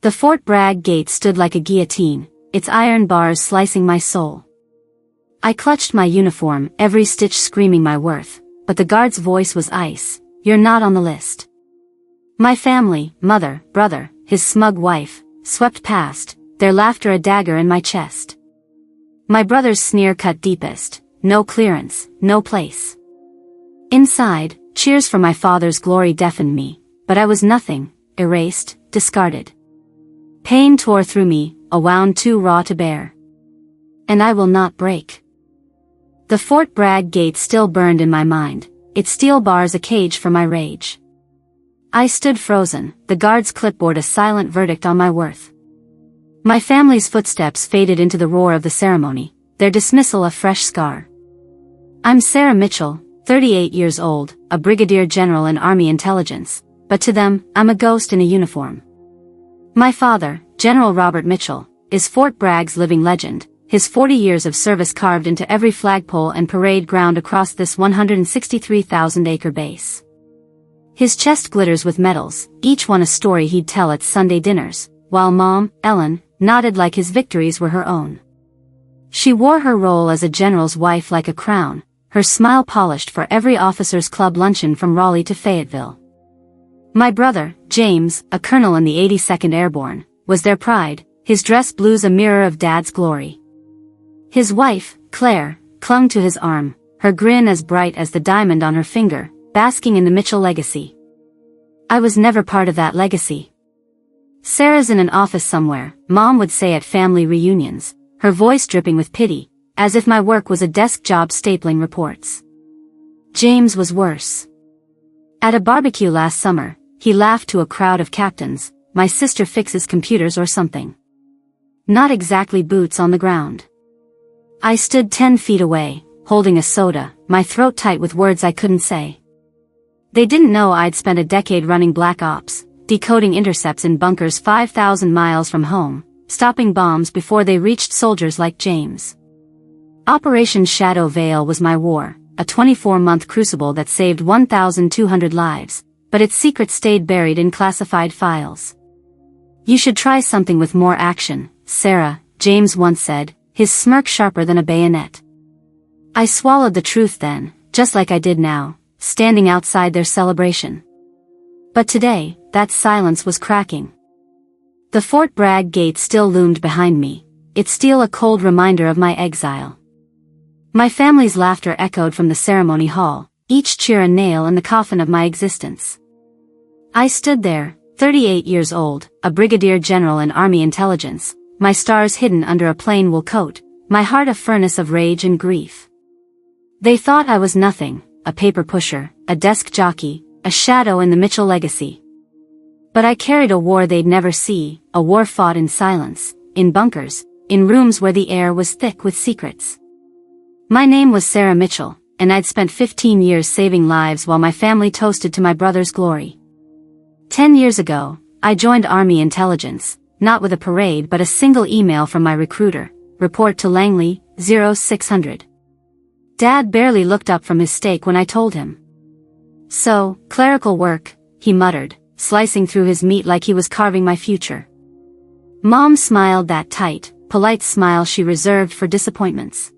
The Fort Bragg gate stood like a guillotine, its iron bars slicing my soul. I clutched my uniform, every stitch screaming my worth, but the guard's voice was ice. "You're not on the list." My family, mother, brother, his smug wife, swept past, their laughter a dagger in my chest. My brother's sneer cut deepest. "No clearance, no place." Inside, cheers for my father's glory deafened me, but I was nothing, erased, discarded. Pain tore through me, a wound too raw to bear. And I will not break. The Fort Bragg gate still burned in my mind, its steel bars a cage for my rage. I stood frozen, the guard's clipboard a silent verdict on my worth. My family's footsteps faded into the roar of the ceremony, their dismissal a fresh scar. I'm Sarah Mitchell, 38 years old, a brigadier general in Army intelligence, but to them, I'm a ghost in a uniform. My father, General Robert Mitchell, is Fort Bragg's living legend, his 40 years of service carved into every flagpole and parade ground across this 163,000-acre base. His chest glitters with medals, each one a story he'd tell at Sunday dinners, while Mom, Ellen, nodded like his victories were her own. She wore her role as a general's wife like a crown, her smile polished for every officers' club luncheon from Raleigh to Fayetteville. My brother, James, a colonel in the 82nd Airborne, was their pride, his dress blues a mirror of Dad's glory. His wife, Claire, clung to his arm, her grin as bright as the diamond on her finger, basking in the Mitchell legacy. I was never part of that legacy. "Sarah's in an office somewhere," Mom would say at family reunions, her voice dripping with pity, as if my work was a desk job stapling reports. James was worse. At a barbecue last summer, he laughed to a crowd of captains, "My sister fixes computers or something." Not exactly boots on the ground. I stood 10 feet away, holding a soda, my throat tight with words I couldn't say. They didn't know I'd spent a decade running black ops, decoding intercepts in bunkers 5,000 miles from home, stopping bombs before they reached soldiers like James. Operation Shadow Veil was my war, a 24-month crucible that saved 1,200 lives, but its secret stayed buried in classified files. "You should try something with more action, Sarah," James once said, his smirk sharper than a bayonet. I swallowed the truth then, just like I did now, standing outside their celebration. But today, that silence was cracking. The Fort Bragg gate still loomed behind me, its steel a cold reminder of my exile. My family's laughter echoed from the ceremony hall, each cheer a nail in the coffin of my existence. I stood there, 38 years old, a brigadier general in Army intelligence, my stars hidden under a plain wool coat, my heart a furnace of rage and grief. They thought I was nothing, a paper pusher, a desk jockey, a shadow in the Mitchell legacy. But I carried a war they'd never see, a war fought in silence, in bunkers, in rooms where the air was thick with secrets. My name was Sarah Mitchell, and I'd spent 15 years saving lives while my family toasted to my brother's glory. 10 years ago, I joined Army intelligence, not with a parade but a single email from my recruiter, "Report to Langley, 0600. Dad barely looked up from his steak when I told him. "So, clerical work," he muttered, slicing through his meat like he was carving my future. Mom smiled that tight, polite smile she reserved for disappointments.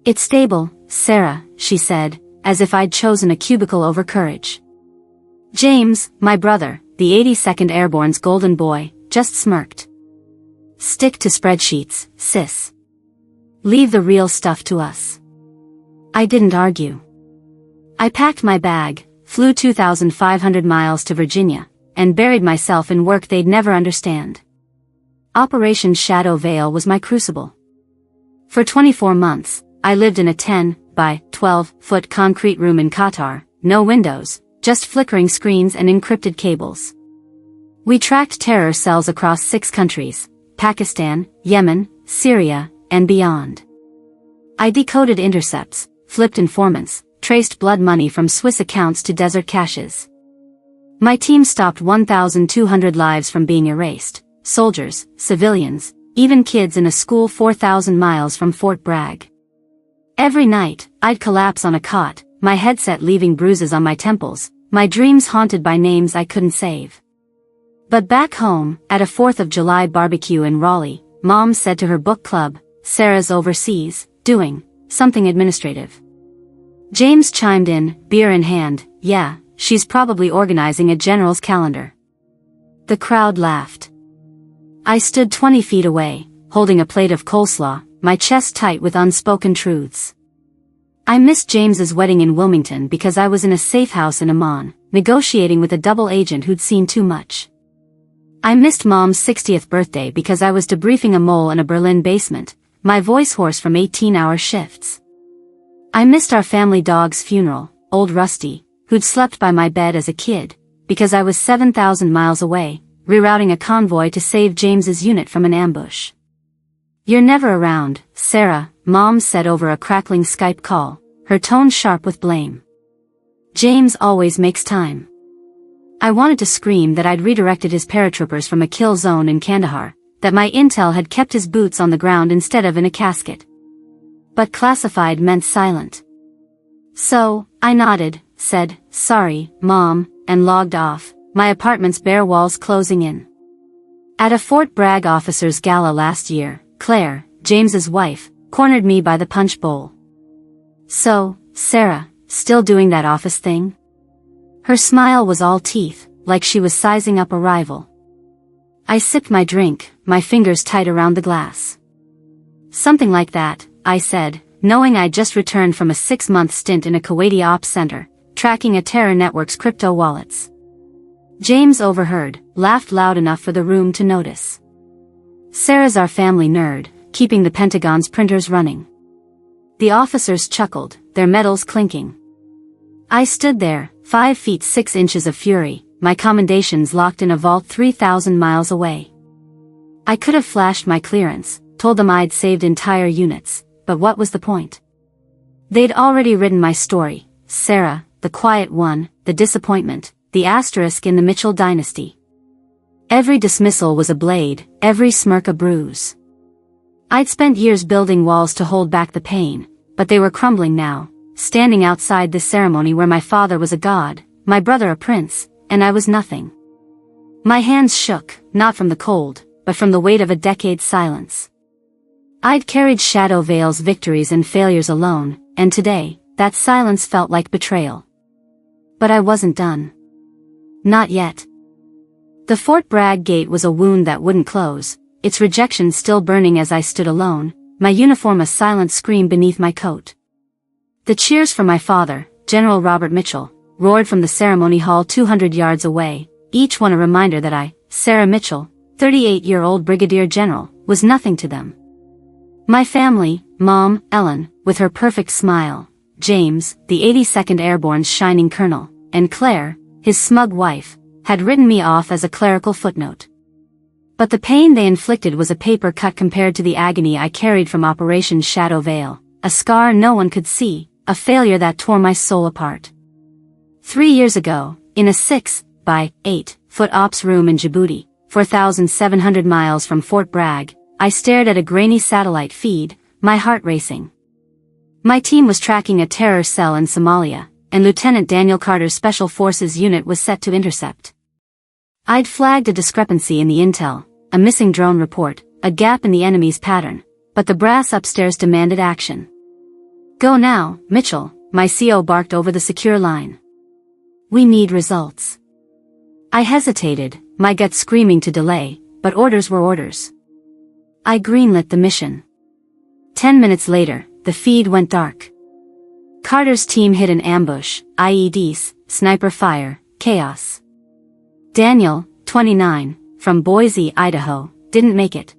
"It's stable, Sarah," she said, as if I'd chosen a cubicle over courage. James, my brother, the 82nd Airborne's golden boy, just smirked. "Stick to spreadsheets, sis. Leave the real stuff to us." I didn't argue. I packed my bag, flew 2,500 miles to Virginia, and buried myself in work they'd never understand. Operation Shadow Veil was my crucible. For 24 months, I lived in a 10 by 12-foot concrete room in Qatar, no windows, just flickering screens and encrypted cables. We tracked terror cells across 6 countries, Pakistan, Yemen, Syria, and beyond. I decoded intercepts, flipped informants, traced blood money from Swiss accounts to desert caches. My team stopped 1,200 lives from being erased, soldiers, civilians, even kids in a school 4,000 miles from Fort Bragg. Every night, I'd collapse on a cot, my headset leaving bruises on my temples, my dreams haunted by names I couldn't save. But back home, at a 4th of July barbecue in Raleigh, Mom said to her book club, "Sarah's overseas, doing something administrative." James chimed in, beer in hand, "Yeah, she's probably organizing a general's calendar." The crowd laughed. I stood 20 feet away, holding a plate of coleslaw, my chest tight with unspoken truths. I missed James's wedding in Wilmington because I was in a safe house in Amman, negotiating with a double agent who'd seen too much. I missed Mom's 60th birthday because I was debriefing a mole in a Berlin basement, my voice hoarse from 18-hour shifts. I missed our family dog's funeral, old Rusty, who'd slept by my bed as a kid, because I was 7,000 miles away, rerouting a convoy to save James's unit from an ambush. "You're never around, Sarah," Mom said over a crackling Skype call, her tone sharp with blame. "James always makes time." I wanted to scream that I'd redirected his paratroopers from a kill zone in Kandahar, that my intel had kept his boots on the ground instead of in a casket. But classified meant silent. So, I nodded, said, "Sorry, Mom," and logged off, my apartment's bare walls closing in. At a Fort Bragg officers' gala last year, Claire, James's wife, cornered me by the punch bowl. "So, Sarah, still doing that office thing?" Her smile was all teeth, like she was sizing up a rival. I sipped my drink, my fingers tight around the glass. "Something like that," I said, knowing I'd just returned from a 6-month stint in a Kuwaiti ops center, tracking a terror network's crypto wallets. James overheard, laughed loud enough for the room to notice. "Sarah's our family nerd, keeping the Pentagon's printers running." The officers chuckled, their medals clinking. I stood there, 5 feet 6 inches of fury, my commendations locked in a vault 3,000 miles away. I could have flashed my clearance, told them I'd saved entire units, but what was the point? They'd already written my story, Sarah, the quiet one, the disappointment, the asterisk in the Mitchell dynasty. Every dismissal was a blade, every smirk a bruise. I'd spent years building walls to hold back the pain, but they were crumbling now, standing outside this ceremony where my father was a god, my brother a prince, and I was nothing. My hands shook, not from the cold, but from the weight of a decade's silence. I'd carried Shadow Vale's victories and failures alone, and today, that silence felt like betrayal. But I wasn't done. Not yet. The Fort Bragg gate was a wound that wouldn't close, its rejection still burning as I stood alone, my uniform a silent scream beneath my coat. The cheers for my father, General Robert Mitchell, roared from the ceremony hall 200 yards away, each one a reminder that I, Sarah Mitchell, 38-year-old brigadier general, was nothing to them. My family, Mom, Ellen, with her perfect smile, James, the 82nd Airborne's shining colonel, and Claire, his smug wife, had written me off as a clerical footnote. But the pain they inflicted was a paper cut compared to the agony I carried from Operation Shadow Vale, a scar no one could see, a failure that tore my soul apart. 3 years ago, in a 6 by 8 foot ops room in Djibouti, 4,700 miles from Fort Bragg, I stared at a grainy satellite feed, my heart racing. My team was tracking a terror cell in Somalia, and Lieutenant Daniel Carter's Special Forces unit was set to intercept. I'd flagged a discrepancy in the intel, a missing drone report, a gap in the enemy's pattern, but the brass upstairs demanded action. "Go now, Mitchell," my CO barked over the secure line. "We need results." I hesitated, my gut screaming to delay, but orders were orders. I greenlit the mission. 10 minutes later, the feed went dark. Carter's team hit an ambush, IEDs, sniper fire, chaos. Daniel, 29, from Boise, Idaho, didn't make it.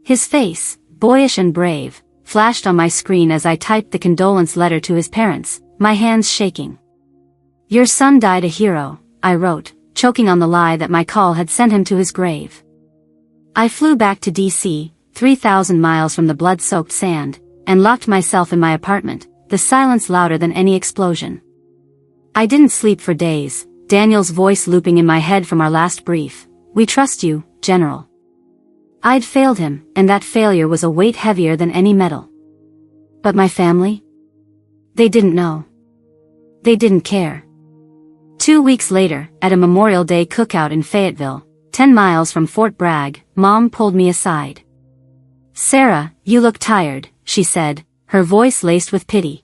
His face, boyish and brave, flashed on my screen as I typed the condolence letter to his parents, my hands shaking. "Your son died a hero," I wrote, choking on the lie that my call had sent him to his grave. I flew back to D.C., 3,000 miles from the blood-soaked sand, and locked myself in my apartment, the silence louder than any explosion. I didn't sleep for days, Daniel's voice looping in my head from our last brief. "We trust you, General." I'd failed him, and that failure was a weight heavier than any medal. But my family? They didn't know. They didn't care. 2 weeks later, at a Memorial Day cookout in Fayetteville, 10 miles from Fort Bragg, Mom pulled me aside. "Sarah, you look tired," she said, her voice laced with pity.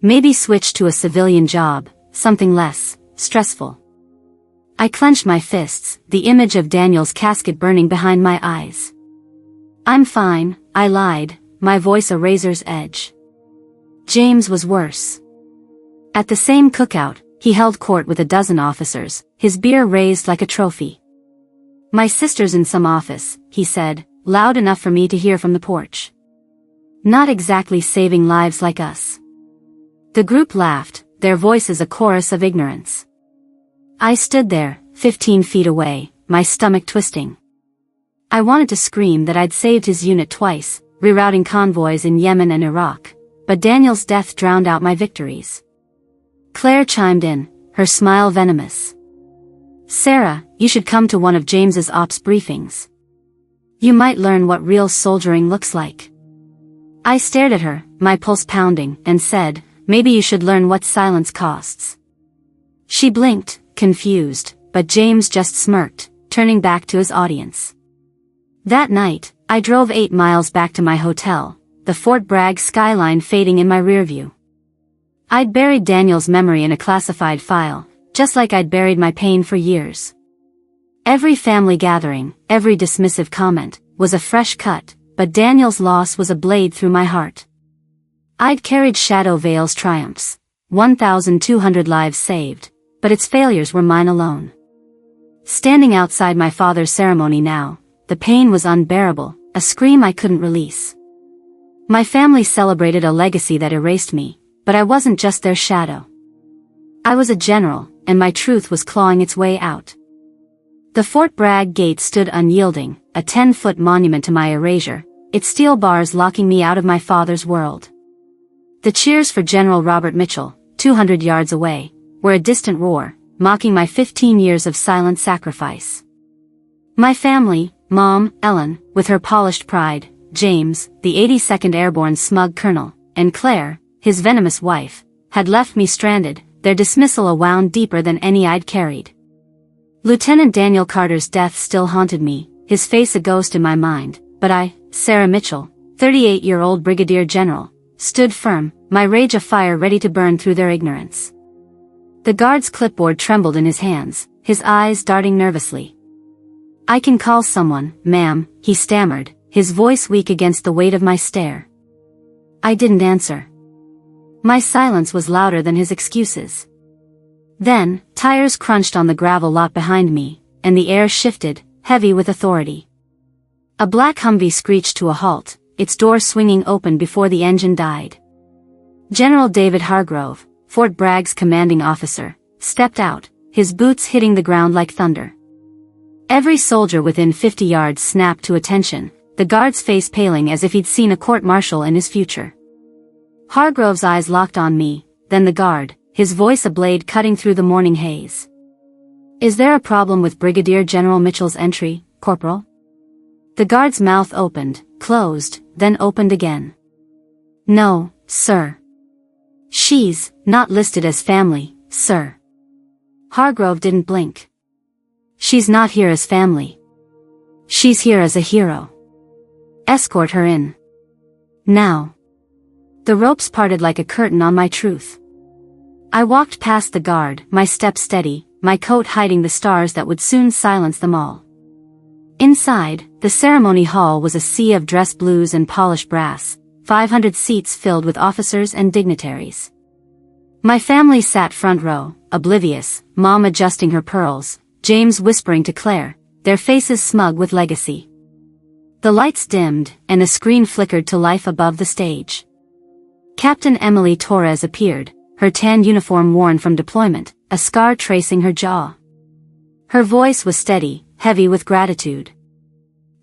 "Maybe switch to a civilian job, something less stressful." I clenched my fists, the image of Daniel's casket burning behind my eyes. "I'm fine," I lied, my voice a razor's edge. James was worse. At the same cookout, he held court with a dozen officers, his beer raised like a trophy. "My sister's in some office," he said, loud enough for me to hear from the porch. "Not exactly saving lives like us." The group laughed, their voices a chorus of ignorance. I stood there, 15 feet away, my stomach twisting. I wanted to scream that I'd saved his unit twice, rerouting convoys in Yemen and Iraq, but Daniel's death drowned out my victories. Claire chimed in, her smile venomous. "Sarah, you should come to one of James's ops briefings. You might learn what real soldiering looks like." I stared at her, my pulse pounding, and said, "Maybe you should learn what silence costs." She blinked, confused, but James just smirked, turning back to his audience. That night, I drove 8 miles back to my hotel, the Fort Bragg skyline fading in my rearview. I'd buried Daniel's memory in a classified file, just like I'd buried my pain for years. Every family gathering, every dismissive comment, was a fresh cut, but Daniel's loss was a blade through my heart. I'd carried Shadow Vale's triumphs, 1,200 lives saved, but its failures were mine alone. Standing outside my father's ceremony now, the pain was unbearable, a scream I couldn't release. My family celebrated a legacy that erased me, but I wasn't just their shadow. I was a general, and my truth was clawing its way out. The Fort Bragg gate stood unyielding, a 10-foot monument to my erasure, its steel bars locking me out of my father's world. The cheers for General Robert Mitchell, 200 yards away, were a distant roar, mocking my 15 years of silent sacrifice. My family, Mom, Ellen, with her polished pride, James, the 82nd Airborne smug colonel, and Claire, his venomous wife, had left me stranded, their dismissal a wound deeper than any I'd carried. Lieutenant Daniel Carter's death still haunted me, his face a ghost in my mind, but I, Sarah Mitchell, 38-year-old brigadier general, stood firm, my rage a fire ready to burn through their ignorance. The guard's clipboard trembled in his hands, his eyes darting nervously. "I can call someone, ma'am," he stammered, his voice weak against the weight of my stare. I didn't answer. My silence was louder than his excuses. Then, tires crunched on the gravel lot behind me, and the air shifted, heavy with authority. A black Humvee screeched to a halt, its door swinging open before the engine died. General David Hargrove, Fort Bragg's commanding officer, stepped out, his boots hitting the ground like thunder. Every soldier within 50 yards snapped to attention, the guard's face paling as if he'd seen a court-martial in his future. Hargrove's eyes locked on me, then the guard, his voice a blade cutting through the morning haze. "Is there a problem with Brigadier General Mitchell's entry, Corporal?" The guard's mouth opened, closed, then opened again. "No, sir. She's not listed as family, sir." Hargrove didn't blink. "She's not here as family. She's here as a hero. Escort her in. Now." The ropes parted like a curtain on my truth. I walked past the guard, my step steady, my coat hiding the stars that would soon silence them all. Inside, the ceremony hall was a sea of dress blues and polished brass, 500 seats filled with officers and dignitaries. My family sat front row, oblivious, Mom adjusting her pearls, James whispering to Claire, their faces smug with legacy. The lights dimmed, and a screen flickered to life above the stage. Captain Emily Torres appeared, her tan uniform worn from deployment, a scar tracing her jaw. Her voice was steady, heavy with gratitude.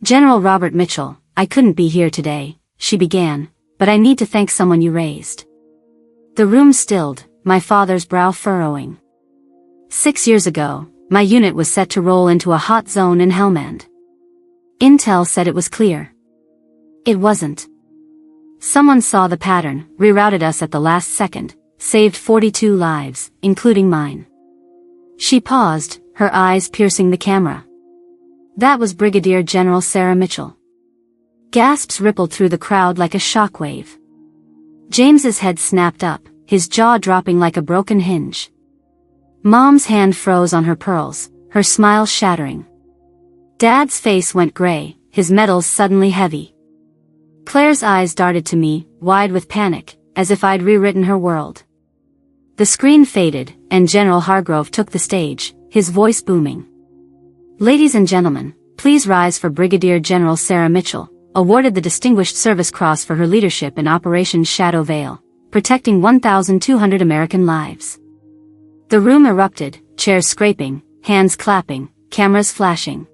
"General Robert Mitchell, I couldn't be here today," she began, "but I need to thank someone you raised." The room stilled, my father's brow furrowing. 6 years ago, my unit was set to roll into a hot zone in Helmand. Intel said it was clear. It wasn't. Someone saw the pattern, rerouted us at the last second, saved 42 lives, including mine. She paused, her eyes piercing the camera. That was Brigadier General Sarah Mitchell. Gasps rippled through the crowd like a shockwave. James's head snapped up, his jaw dropping like a broken hinge. Mom's hand froze on her pearls, her smile shattering. Dad's face went gray, his medals suddenly heavy. Claire's eyes darted to me, wide with panic, as if I'd rewritten her world. The screen faded, and General Hargrove took the stage, his voice booming. Ladies and gentlemen, please rise for Brigadier General Sarah Mitchell, awarded the Distinguished Service Cross for her leadership in Operation Shadow Veil, protecting 1,200 American lives. The room erupted, chairs scraping, hands clapping, cameras flashing.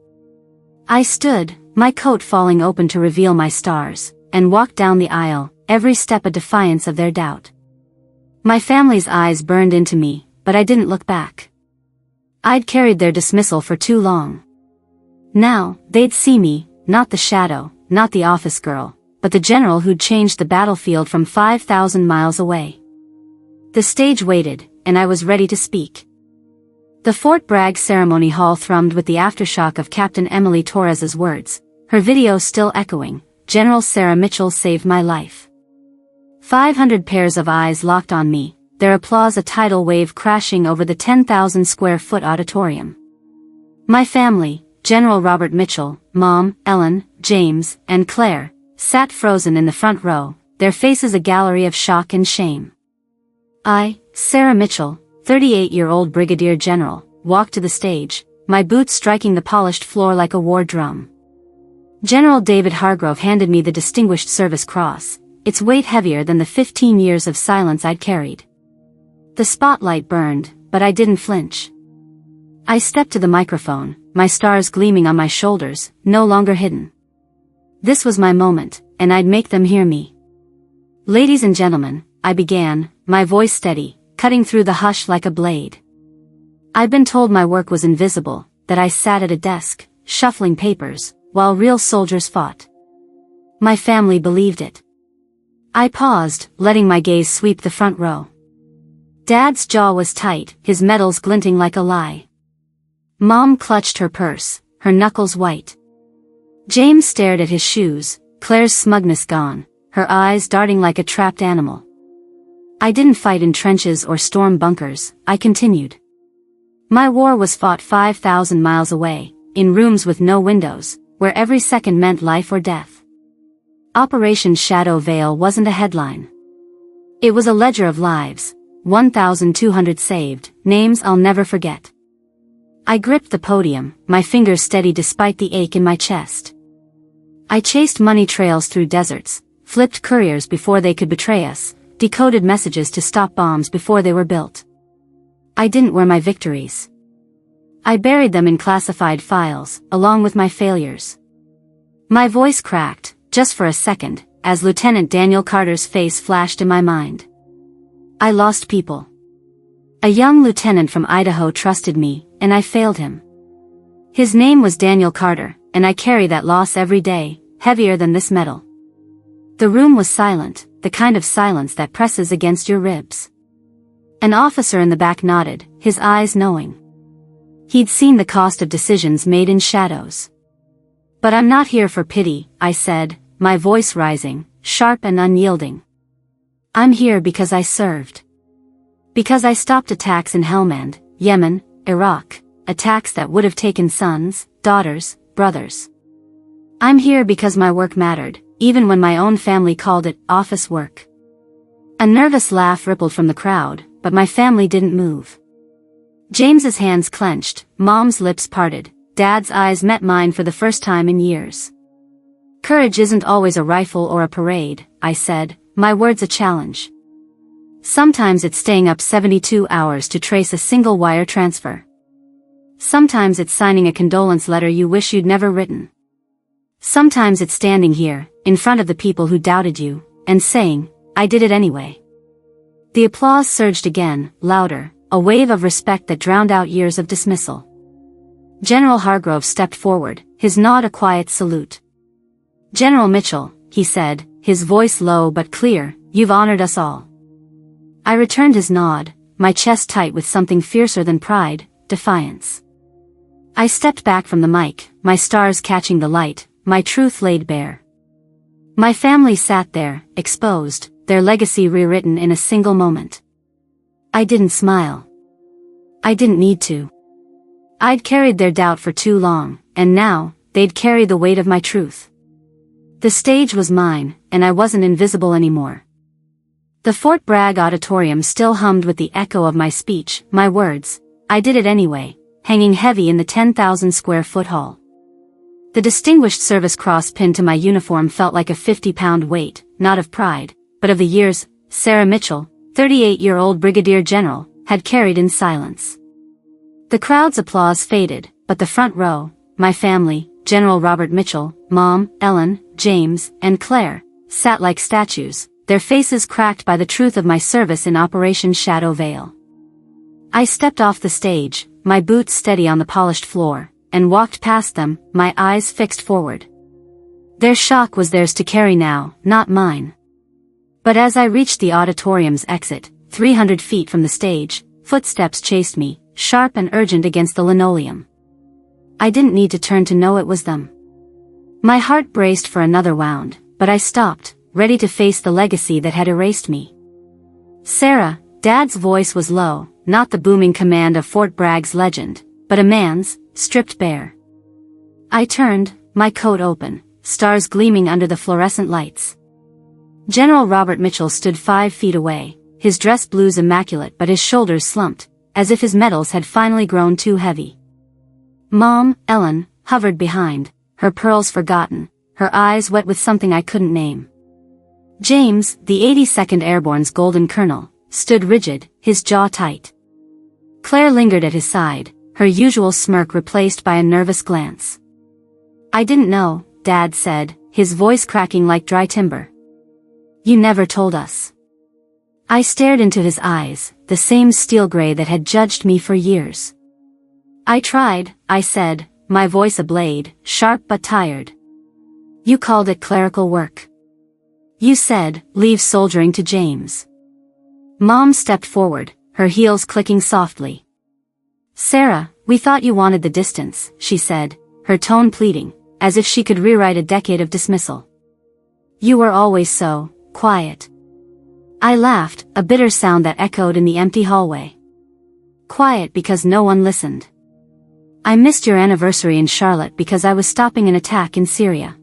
I stood, my coat falling open to reveal my stars, and walked down the aisle, every step a defiance of their doubt. My family's eyes burned into me, but I didn't look back. I'd carried their dismissal for too long. Now, they'd see me, not the shadow, not the office girl, but the general who'd changed the battlefield from 5,000 miles away. The stage waited, and I was ready to speak. The Fort Bragg ceremony hall thrummed with the aftershock of Captain Emily Torres's words, her video still echoing, "General Sarah Mitchell saved my life." 500 pairs of eyes locked on me, their applause a tidal wave crashing over the 10,000 square foot auditorium. My family, General Robert Mitchell, Mom, Ellen, James, and Claire, sat frozen in the front row, their faces a gallery of shock and shame. I, Sarah Mitchell, 38-year-old Brigadier General, walked to the stage, my boots striking the polished floor like a war drum. General David Hargrove handed me the Distinguished Service Cross, its weight heavier than the 15 years of silence I'd carried. The spotlight burned, but I didn't flinch. I stepped to the microphone, my stars gleaming on my shoulders, no longer hidden. This was my moment, and I'd make them hear me. Ladies and gentlemen, I began, my voice steady, cutting through the hush like a blade. I'd been told my work was invisible, that I sat at a desk, shuffling papers, while real soldiers fought. My family believed it. I paused, letting my gaze sweep the front row. Dad's jaw was tight, his medals glinting like a lie. Mom clutched her purse, her knuckles white. James stared at his shoes, Claire's smugness gone, her eyes darting like a trapped animal. I didn't fight in trenches or storm bunkers, I continued. My war was fought 5,000 miles away, in rooms with no windows, where every second meant life or death. Operation Shadow Veil wasn't a headline. It was a ledger of lives, 1,200 saved, names I'll never forget. I gripped the podium, my fingers steady despite the ache in my chest. I chased money trails through deserts, flipped couriers before they could betray us, decoded messages to stop bombs before they were built. I didn't wear my victories. I buried them in classified files, along with my failures. My voice cracked, just for a second, as Lieutenant Daniel Carter's face flashed in my mind. I lost people. A young lieutenant from Idaho trusted me, and I failed him. His name was Daniel Carter, and I carry that loss every day, heavier than this medal. The room was silent, the kind of silence that presses against your ribs. An officer in the back nodded, his eyes knowing. He'd seen the cost of decisions made in shadows. But I'm not here for pity, I said, my voice rising, sharp and unyielding. I'm here because I served. Because I stopped attacks in Helmand, Yemen, Iraq, attacks that would have taken sons, daughters, brothers. I'm here because my work mattered, even when my own family called it office work. A nervous laugh rippled from the crowd, but my family didn't move. James's hands clenched, Mom's lips parted, Dad's eyes met mine for the first time in years. Courage isn't always a rifle or a parade, I said, my words a challenge. Sometimes it's staying up 72 hours to trace a single wire transfer. Sometimes it's signing a condolence letter you wish you'd never written. Sometimes it's standing here, in front of the people who doubted you, and saying, I did it anyway. The applause surged again, louder, a wave of respect that drowned out years of dismissal. General Hargrove stepped forward, his nod a quiet salute. General Mitchell, he said, his voice low but clear, you've honored us all. I returned his nod, my chest tight with something fiercer than pride, defiance. I stepped back from the mic, my stars catching the light, my truth laid bare. My family sat there, exposed, their legacy rewritten in a single moment. I didn't smile. I didn't need to. I'd carried their doubt for too long, and now, they'd carry the weight of my truth. The stage was mine, and I wasn't invisible anymore. The Fort Bragg auditorium still hummed with the echo of my speech, my words. I did it anyway, hanging heavy in the 10,000 square foot hall. The Distinguished Service Cross pinned to my uniform felt like a 50-pound weight, not of pride, but of the years Sarah Mitchell, 38-year-old Brigadier General, had carried in silence. The crowd's applause faded, but the front row, my family, General Robert Mitchell, Mom, Ellen, James, and Claire, sat like statues, their faces cracked by the truth of my service in Operation Shadow Veil. I stepped off the stage, my boots steady on the polished floor, and walked past them, my eyes fixed forward. Their shock was theirs to carry now, not mine. But as I reached the auditorium's exit, 300 feet from the stage, footsteps chased me, sharp and urgent against the linoleum. I didn't need to turn to know it was them. My heart braced for another wound, but I stopped, ready to face the legacy that had erased me. Sarah, Dad's voice was low, not the booming command of Fort Bragg's legend, but a man's, stripped bare. I turned, my coat open, stars gleaming under the fluorescent lights. General Robert Mitchell stood 5 feet away, his dress blues immaculate but his shoulders slumped, as if his medals had finally grown too heavy. Mom, Ellen, hovered behind, her pearls forgotten, her eyes wet with something I couldn't name. James, the 82nd Airborne's golden colonel, stood rigid, his jaw tight. Claire lingered at his side, her usual smirk replaced by a nervous glance. I didn't know, Dad said, his voice cracking like dry timber. You never told us. I stared into his eyes, the same steel gray that had judged me for years. I tried, I said, my voice a blade, sharp but tired. You called it clerical work. You said, leave soldiering to James. Mom stepped forward, her heels clicking softly. Sarah, we thought you wanted the distance, she said, her tone pleading, as if she could rewrite a decade of dismissal. You were always so quiet. I laughed, a bitter sound that echoed in the empty hallway. Quiet because no one listened. I missed your anniversary in Charlotte because I was stopping an attack in Syria.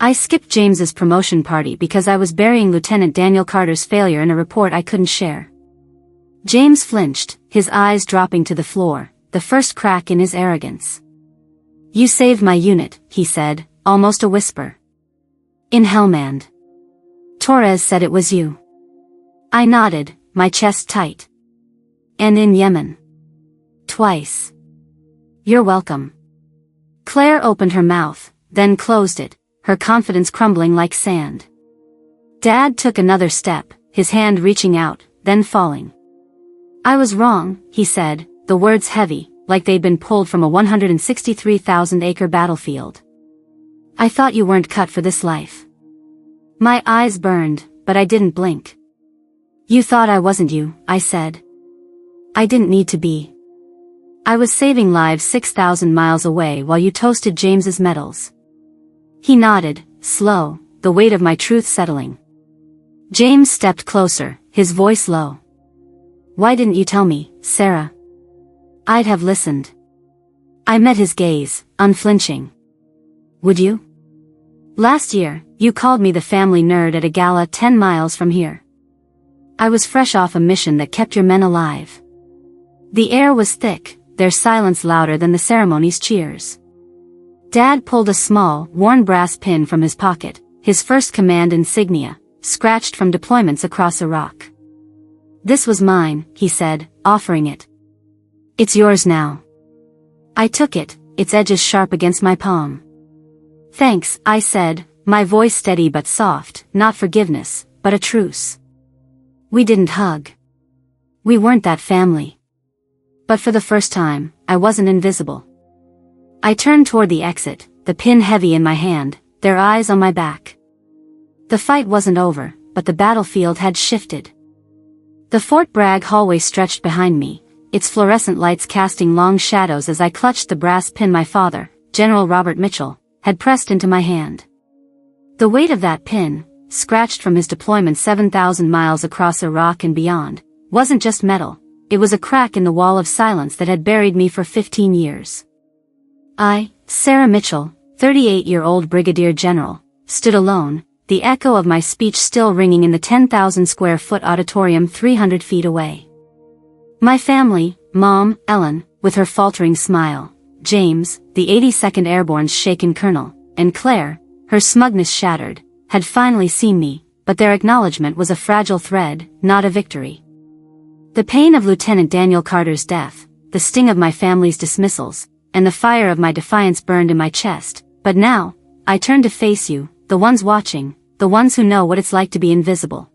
I skipped James's promotion party because I was burying Lieutenant Daniel Carter's failure in a report I couldn't share. James flinched, his eyes dropping to the floor, the first crack in his arrogance. You saved my unit, he said, almost a whisper. In Helmand. Torres said it was you. I nodded, my chest tight. And in Yemen. Twice. You're welcome. Claire opened her mouth, then closed it, her confidence crumbling like sand. Dad took another step, his hand reaching out, then falling. I was wrong, he said, the words heavy, like they'd been pulled from a 163,000-acre battlefield. I thought you weren't cut for this life. My eyes burned, but I didn't blink. You thought I wasn't you, I said. I didn't need to be. I was saving lives 6,000 miles away while you toasted James's medals. He nodded, slow, the weight of my truth settling. James stepped closer, his voice low. Why didn't you tell me, Sarah? I'd have listened. I met his gaze, unflinching. Would you? Last year, you called me the family nerd at a gala 10 miles from here. I was fresh off a mission that kept your men alive. The air was thick, their silence louder than the ceremony's cheers. Dad pulled a small, worn brass pin from his pocket, his first command insignia, scratched from deployments across Iraq. This was mine, he said, offering it. It's yours now. I took it, its edges sharp against my palm. Thanks, I said, my voice steady but soft, not forgiveness, but a truce. We didn't hug. We weren't that family. But for the first time, I wasn't invisible. I turned toward the exit, the pin heavy in my hand, their eyes on my back. The fight wasn't over, but the battlefield had shifted. The Fort Bragg hallway stretched behind me, its fluorescent lights casting long shadows as I clutched the brass pin my father, General Robert Mitchell, had pressed into my hand. The weight of that pin, scratched from his deployment 7,000 miles across Iraq and beyond, wasn't just metal, it was a crack in the wall of silence that had buried me for 15 years. I, Sarah Mitchell, 38-year-old brigadier general, stood alone, the echo of my speech still ringing in the 10,000 square foot auditorium 300 feet away. My family, Mom, Ellen, with her faltering smile, James, the 82nd Airborne's shaken colonel, and Claire, her smugness shattered, had finally seen me, but their acknowledgement was a fragile thread, not a victory. The pain of Lieutenant Daniel Carter's death, the sting of my family's dismissals, and the fire of my defiance burned in my chest, but now, I turned to face you, the ones watching, the ones who know what it's like to be invisible.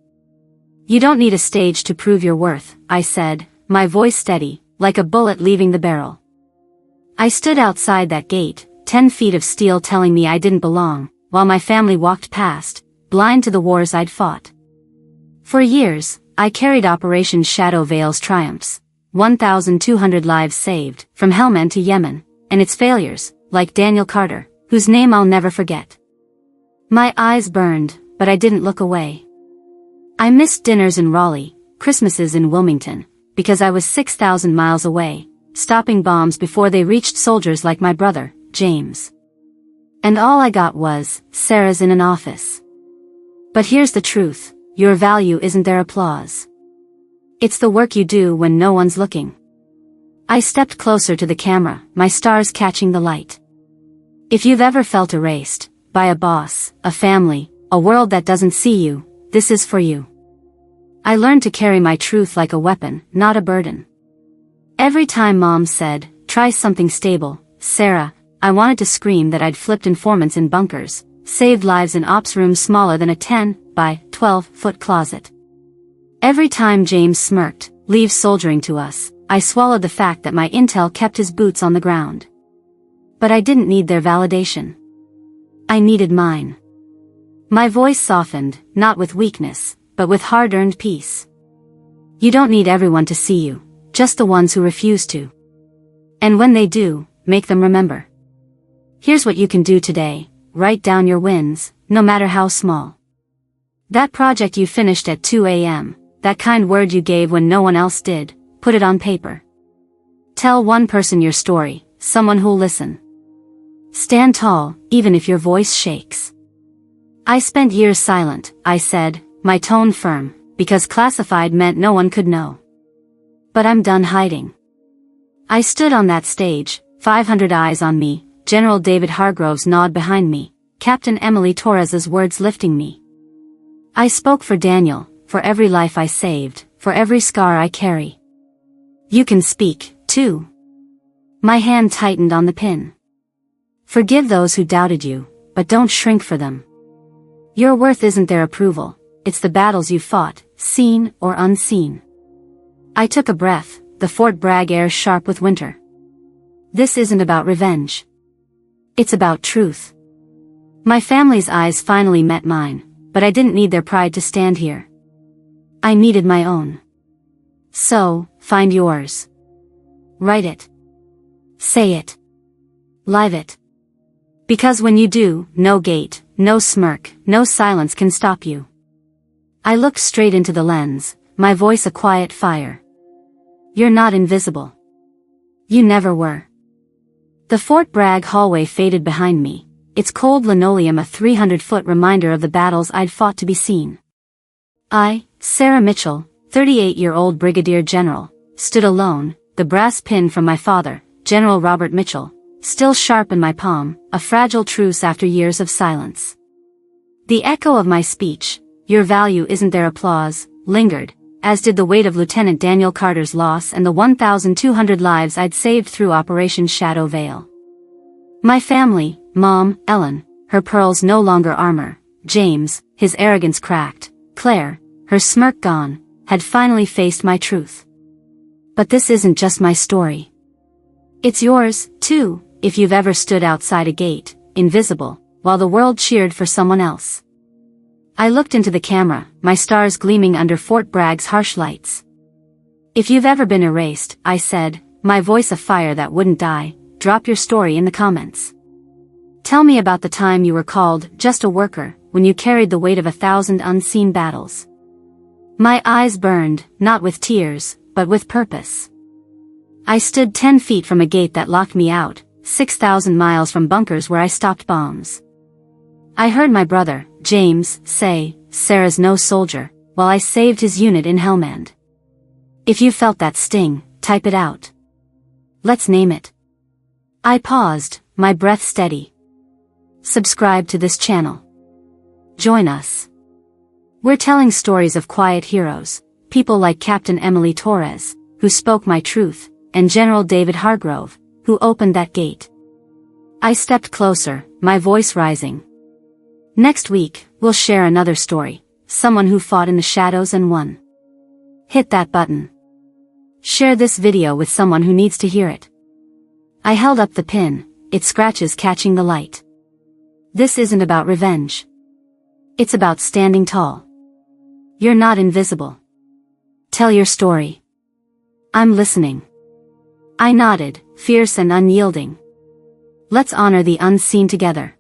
You don't need a stage to prove your worth, I said, my voice steady, like a bullet leaving the barrel. I stood outside that gate, 10 feet of steel telling me I didn't belong, while my family walked past, blind to the wars I'd fought. For years, I carried Operation Shadow Veil's triumphs, 1,200 lives saved, from Helmand to Yemen, and its failures, like Daniel Carter, whose name I'll never forget. My eyes burned, but I didn't look away. I missed dinners in Raleigh, Christmases in Wilmington, because I was 6,000 miles away, stopping bombs before they reached soldiers like my brother, James. And all I got was, Sarah's in an office. But here's the truth, your value isn't their applause. It's the work you do when no one's looking. I stepped closer to the camera, my stars catching the light. If you've ever felt erased, by a boss, a family, a world that doesn't see you, this is for you. I learned to carry my truth like a weapon, not a burden. Every time Mom said, try something stable, Sarah, I wanted to scream that I'd flipped informants in bunkers, saved lives in ops rooms smaller than a 10 by 12-foot closet. Every time James smirked, leave soldiering to us, I swallowed the fact that my intel kept his boots on the ground. But I didn't need their validation. I needed mine. My voice softened, not with weakness, but with hard-earned peace. You don't need everyone to see you, just the ones who refuse to. And when they do, make them remember. Here's what you can do today, write down your wins, no matter how small. That project you finished at 2 a.m., that kind word you gave when no one else did, put it on paper. Tell one person your story, someone who'll listen. Stand tall, even if your voice shakes. I spent years silent, I said, my tone firm, because classified meant no one could know. But I'm done hiding. I stood on that stage, 500 eyes on me, General David Hargrove's nod behind me, Captain Emily Torres's words lifting me. I spoke for Daniel, for every life I saved, for every scar I carry. You can speak, too. My hand tightened on the pin. Forgive those who doubted you, but don't shrink for them. Your worth isn't their approval, it's the battles you fought, seen or unseen. I took a breath, the Fort Bragg air sharp with winter. This isn't about revenge. It's about truth. My family's eyes finally met mine, but I didn't need their pride to stand here. I needed my own. So, find yours. Write it. Say it. Live it. Because when you do, no gate, no smirk, no silence can stop you. I looked straight into the lens, my voice a quiet fire. You're not invisible. You never were. The Fort Bragg hallway faded behind me, its cold linoleum a 300-foot reminder of the battles I'd fought to be seen. I, Sarah Mitchell, 38-year-old brigadier general, stood alone, the brass pin from my father, General Robert Mitchell, still sharp in my palm, a fragile truce after years of silence. The echo of my speech, your value isn't their applause, lingered, as did the weight of Lieutenant Daniel Carter's loss and the 1,200 lives I'd saved through Operation Shadow Veil. My family, Mom, Ellen, her pearls no longer armor, James, his arrogance cracked, Claire, her smirk gone, had finally faced my truth. But this isn't just my story. It's yours, too, if you've ever stood outside a gate, invisible, while the world cheered for someone else. I looked into the camera, my stars gleaming under Fort Bragg's harsh lights. If you've ever been erased, I said, my voice a fire that wouldn't die, drop your story in the comments. Tell me about the time you were called just a worker, when you carried the weight of 1,000 unseen battles. My eyes burned, not with tears, but with purpose. I stood 10 feet from a gate that locked me out, 6,000 miles from bunkers where I stopped bombs. I heard my brother, James, say, "Sarah's no soldier," while I saved his unit in Helmand. If you felt that sting, type it out. Let's name it. I paused, my breath steady. Subscribe to this channel. Join us. We're telling stories of quiet heroes, people like Captain Emily Torres, who spoke my truth, and General David Hargrove, who opened that gate. I stepped closer, my voice rising. Next week, we'll share another story, someone who fought in the shadows and won. Hit that button. Share this video with someone who needs to hear it. I held up the pin, its scratches catching the light. This isn't about revenge. It's about standing tall. You're not invisible. Tell your story. I'm listening. I nodded, fierce and unyielding. Let's honor the unseen together.